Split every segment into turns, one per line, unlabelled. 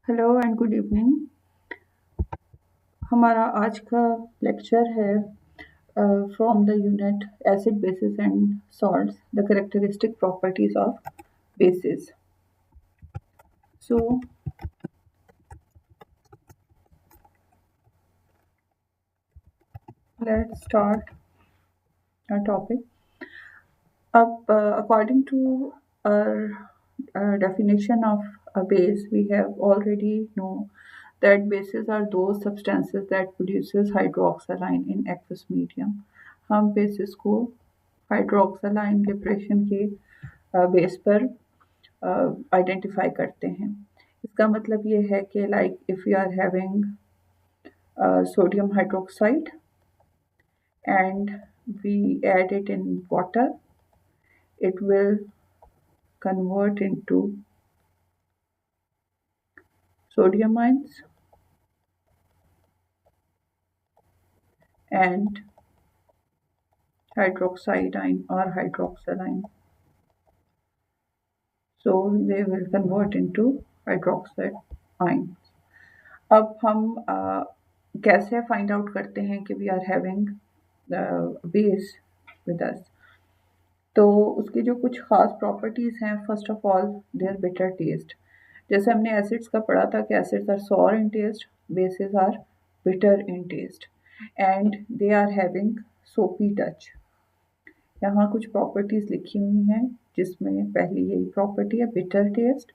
Hello and good evening. हमारा आज का लेक्चर है from the unit acid basis and salts the characteristic properties of basis. So let's start our topic. According to our definition of a base, we have already know that bases are those substances that produces hydroxyline in aqueous medium. हम bases को hydroxyl ion liberation के base पर identify करते हैं। इसका मतलब ये है कि like if you are having sodium hydroxide and we add it in water, it will convert into sodium ions and hydroxide ion or hydroxyline. So they will convert into hydroxide ions. अब हम कैसे find out करते हैं कि we are having base with us. तो उसकी जो कुछ खास प्रॉपर्टीज़ हैं, first of all their bitter taste. जैसे हमने एसिड्स का पढ़ा था कि acids are sour in taste, bases are bitter in taste and they are having soapy touch. यहाँ कुछ प्रॉपर्टीज़ लिखी हुई हैं जिसमें पहली यही प्रॉपर्टी है bitter taste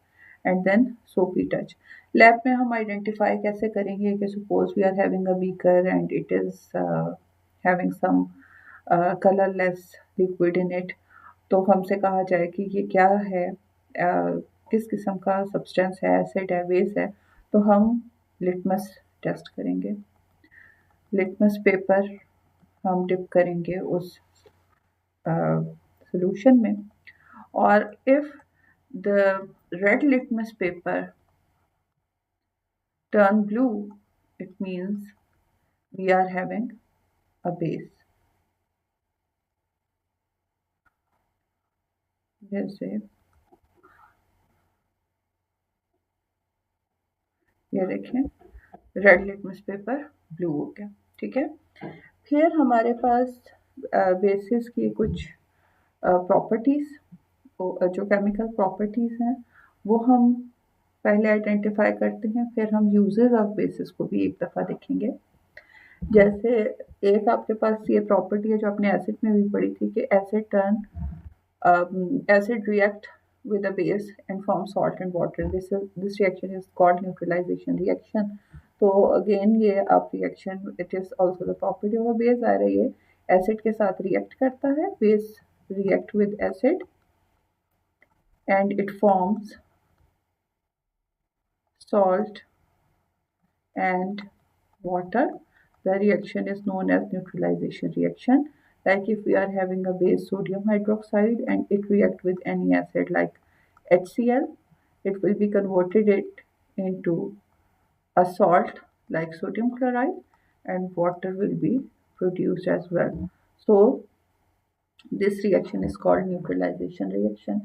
and then soapy touch. Lab में हम आइडेंटिफाई कैसे करेंगे कि suppose we are having a beaker and it is having some colourless liquid in it, तो हमसे कहा जाए कि ये क्या है, किस किस्म का सब्सटेंस है, एसिड है, बेस है, तो हम लिटमस टेस्ट करेंगे। लिटमस पेपर हम डिप करेंगे उस सॉल्यूशन में, और if the red litmus paper turn blue, it means we are having a base. जैसे ये देखें, रेड लिटमस पेपर ब्लू हो गया, ठीक है। फिर हमारे पास बेसिस की कुछ प्रॉपर्टीज़, जो केमिकल प्रॉपर्टीज़ हैं वो हम पहले आइडेंटिफाई करते हैं, फिर हम यूजेस ऑफ बेसिस को भी एक दफ़ा देखेंगे। जैसे एक आपके पास ये प्रॉपर्टी है जो आपने एसिड में भी पढ़ी थी कि acid react with a base and form salt and water. This reaction is called neutralization reaction. तो अगेन ये आप reaction, it is also the property of a base. आ रही है एसिड के साथ रिएक्ट करता है, base react with acid and it forms salt and water. The reaction is known as neutralization reaction. Like if we are having a base sodium hydroxide and it react with any acid like HCl, it will be converted it into a salt like sodium chloride and water will be produced as well. So this reaction is called neutralisation reaction.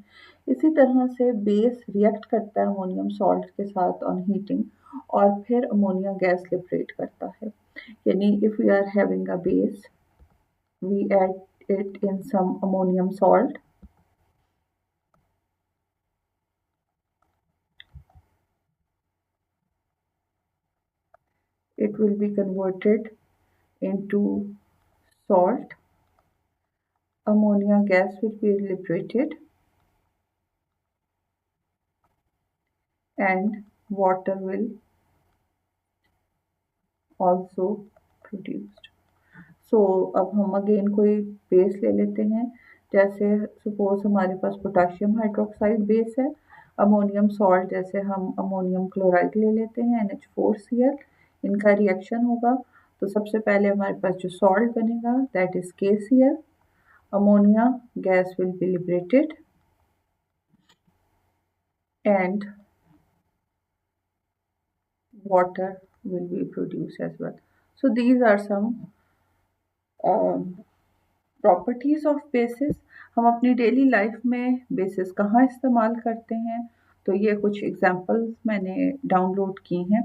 इसी तरह से base react करता है ammonium salt के साथ on heating और फिर ammonia gas liberate करता है। यानी if we are having a base, we add it in some ammonium salt, it will be converted into salt, ammonia gas will be liberated and water will also produced. सो अब हम again कोई base ले लेते हैं। जैसे suppose हमारे पास potassium hydroxide base है, ammonium salt जैसे हम अमोनियम क्लोराइड ले लेते हैं NH4Cl, इनका रिएक्शन होगा तो सबसे पहले हमारे पास जो सॉल्ट बनेगा that is KCl, ammonia gas will be liberated and water will be produced as well. So these are some properties of basis. हम अपनी डेली लाइफ में बेसिस कहाँ इस्तेमाल करते हैं, तो ये कुछ एग्जांपल्स मैंने डाउनलोड की हैं।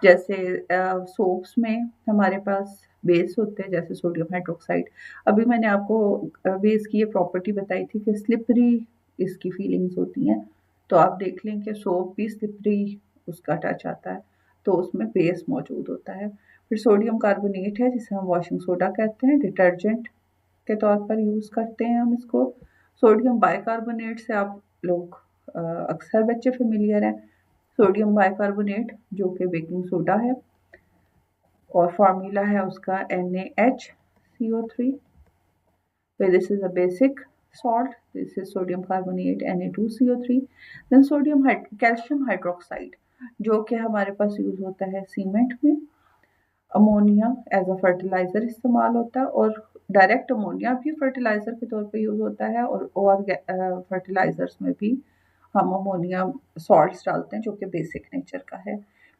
जैसे सोप्स में हमारे पास बेस होते हैं, जैसे सोडियम हाइड्रोक्साइड। अभी मैंने आपको बेस की ये प्रॉपर्टी बताई थी कि स्लिपरी इसकी फीलिंग्स होती हैं, तो आप देख लें कि सोप भी स्लिपरी उसका टच आता है, तो उसमें बेस मौजूद होता है। फिर सोडियम कार्बोनेट है, जिसे हम वॉशिंग सोडा कहते हैं, डिटर्जेंट के तौर पर यूज़ करते हैं हम इसको। सोडियम बाइकार्बोनेट से आप लोग अक्सर बच्चे फेमिलियर हैं। सोडियम बाइकार्बोनेट जो कि बेकिंग सोडा है, और फार्मूला है उसका NaHCO3, where this is a basic salt, this is sodium carbonate Na2CO3। then calcium hydroxide जो कि हमारे पास यूज होता है सीमेंट में। अमोनिया एज अ फर्टिलाइजर इस्तेमाल होता है, और डायरेक्ट अमोनिया भी फर्टिलाइजर के तौर पे यूज होता है, और फर्टिलाइजर्स में भी हम अमोनिया सॉल्ट्स डालते हैं जो कि बेसिक नेचर का है।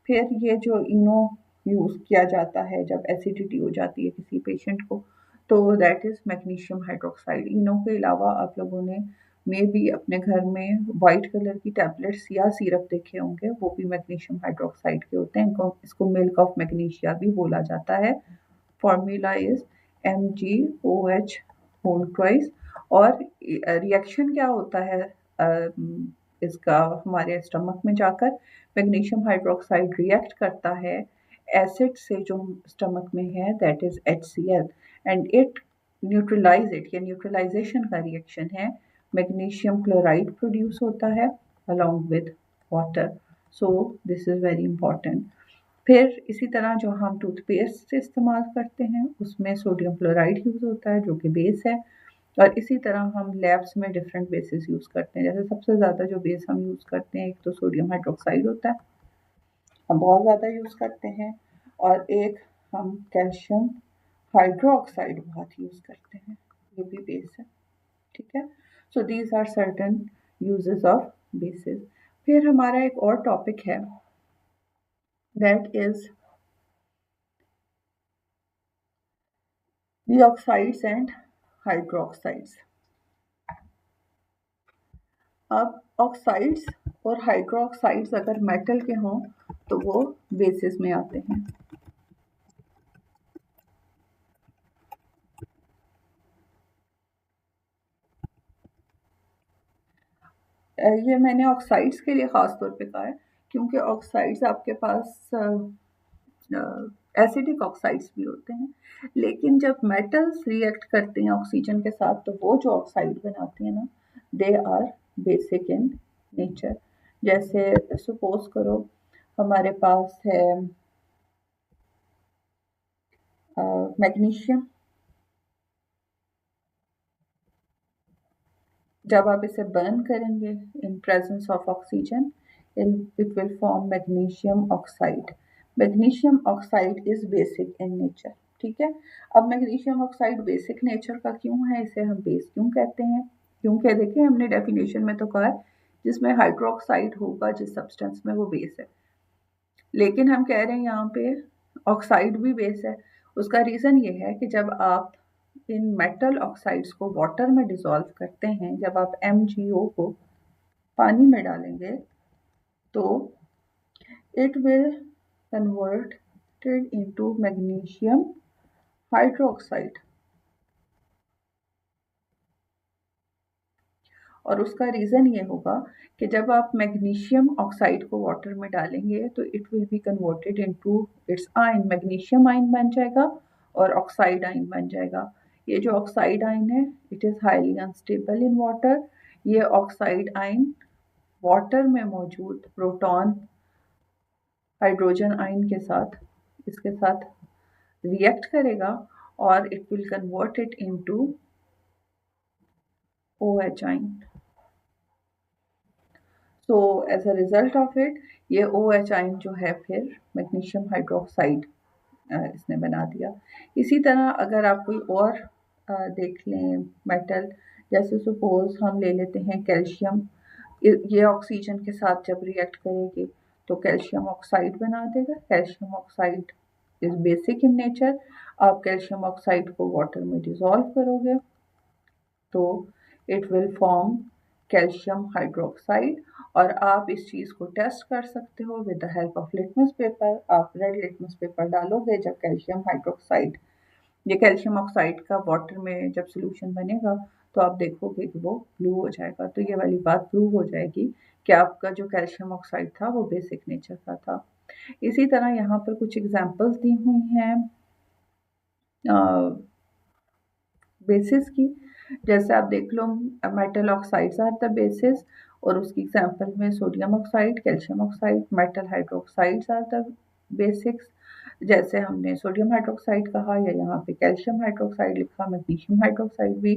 फिर ये जो इनो यूज़ किया जाता है जब एसिडिटी हो जाती है किसी पेशेंट को, तो दैट इज़ मैग्नीशियम हाइड्रोक्साइड। इनो के अलावा आप लोगों ने मे बी अपने घर में वाइट कलर की टैबलेट्स या सिरप देखे होंगे, वो भी मैग्नीशियम हाइड्रोक्साइड के होते हैं। इसको मिल्क ऑफ मैग्नीशिया भी बोला जाता है। Formula is MgOH whole twice. और रिएक्शन क्या होता है इसका हमारे स्टमक में जाकर, मैग्नीशियम हाइड्रोक्साइड रिएक्ट करता है एसिड से जो स्टमक में है, that is HCl, and it neutralise it, या न्यूट्रलाइजेशन का रिएक्शन है। मैग्नीशियम क्लोराइड प्रोड्यूस होता है along with water. So this is very important. फिर इसी तरह जो हम टूथपेस्ट इस्तेमाल करते हैं उसमें सोडियम क्लोराइड यूज़ होता है जो कि बेस है। और इसी तरह हम लैब्स में डिफरेंट बेसिस यूज़ करते हैं। जैसे सबसे ज़्यादा जो बेस हम यूज़ करते हैं, एक तो सोडियम हाइड्रोक्साइड होता है, हम बहुत ज़्यादा यूज़ करते हैं, और एक हम कैल्शियम हाइड्रोक्साइड बहुत यूज़ करते हैं, ये भी बेस है। ठीक है, so these are certain uses of bases. फिर हमारा एक और टॉपिक है, that is the oxides and hydroxides। अब ऑक्साइड्स और हाइड्रोक्साइड्स अगर मेटल के हों तो वो बेसिस में आते हैं। ये मैंने ऑक्साइड्स के लिए ख़ास तौर पे कहा है क्योंकि ऑक्साइड्स आपके पास एसिडिक ऑक्साइड्स भी होते हैं, लेकिन जब मेटल्स रिएक्ट करते हैं ऑक्सीजन के साथ तो वो जो ऑक्साइड बनाते हैं ना, they are basic in nature. जैसे सपोज करो हमारे पास है मैग्नीशियम। जब आप इसे बर्न करेंगे in presence of oxygen, it will form magnesium oxide. Magnesium oxide is basic in nature. ठीक है, अब मैग्नीशियम ऑक्साइड बेसिक नेचर का क्यों है, इसे हम बेस क्यों कहते हैं? क्योंकि देखिए हमने डेफिनेशन में तो कहा है जिसमें हाइड्रोक्साइड होगा जिस सब्सटेंस में वो बेस है, लेकिन हम कह रहे हैं यहाँ पे ऑक्साइड भी बेस है। उसका रीज़न ये है कि जब आप इन मेटल ऑक्साइड्स को वाटर में डिसॉल्व करते हैं, जब आप MgO को पानी में डालेंगे तो it will converted into magnesium hydroxide. और उसका रीज़न ये होगा कि जब आप मैग्नीशियम ऑक्साइड को वाटर में डालेंगे तो it will be converted into its ion, magnesium ion बन जाएगा और ऑक्साइड आयन बन जाएगा। ये जो ऑक्साइड आयन है it is highly unstable in water. ये ऑक्साइड आयन वाटर में मौजूद प्रोटॉन हाइड्रोजन आयन के साथ इसके साथ रिएक्ट करेगा और it will convert it into OH ion. So as a result of it ये OH आयन जो है फिर मैग्नीशियम हाइड्रोक्साइड इसने बना दिया। इसी तरह अगर आप कोई और देख लें मेटल, जैसे सपोज हम ले लेते हैं कैल्शियम, ये ऑक्सीजन के साथ जब रिएक्ट करेगी तो कैल्शियम ऑक्साइड बना देगा। Calcium oxide is basic in nature. आप कैल्शियम ऑक्साइड को वाटर में डिसॉल्व करोगे तो it will form calcium hydroxide. और आप इस चीज़ को टेस्ट कर सकते हो with the help of litmus paper. आप रेड लिटमस पेपर डालोगे जब कैल्शियम हाइड्रोक्साइड, ये कैल्शियम ऑक्साइड का वाटर में जब सोल्यूशन बनेगा तो आप देखोगे कि वो ब्लू हो जाएगा। तो ये वाली बात प्रूव हो जाएगी कि आपका जो कैल्शियम ऑक्साइड था वो बेसिक नेचर का था। इसी तरह यहाँ पर कुछ एग्जांपल्स दी हुई हैं बेसिस की। जैसे आप देख लो, metal oxides are the bases, और उसकी एग्जांपल में sodium oxide, calcium oxide, metal hydroxides are the basics. जैसे हमने सोडियम हाइड्रोक्साइड कहा या यहाँ पे कैल्शियम हाइड्रोक्साइड लिखा, मैग्नीशियम हाइड्रोक्साइड भी।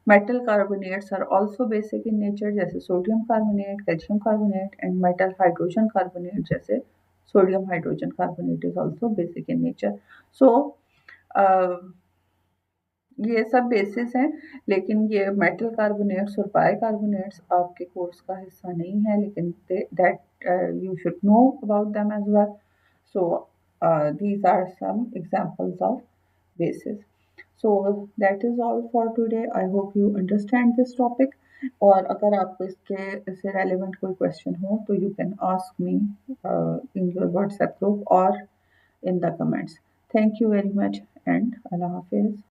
Metal carbonates are also basic in nature, जैसे sodium carbonate, calcium carbonate, and metal hydrogen carbonate जैसे sodium hydrogen carbonate is also basic in nature. So ये सब बेसिस हैं, लेकिन ये मेटल कार्बोनेट्स और बाइकार्बोनेट्स आपके कोर्स का हिस्सा नहीं है, लेकिन that you should know about them as well. So these are some examples of bases. So that is all for today. I hope you understand this topic. और अगर आपको इसके से relevant कोई question हो तो you can ask me in your WhatsApp group or in the comments. Thank you very much and Allah Hafiz.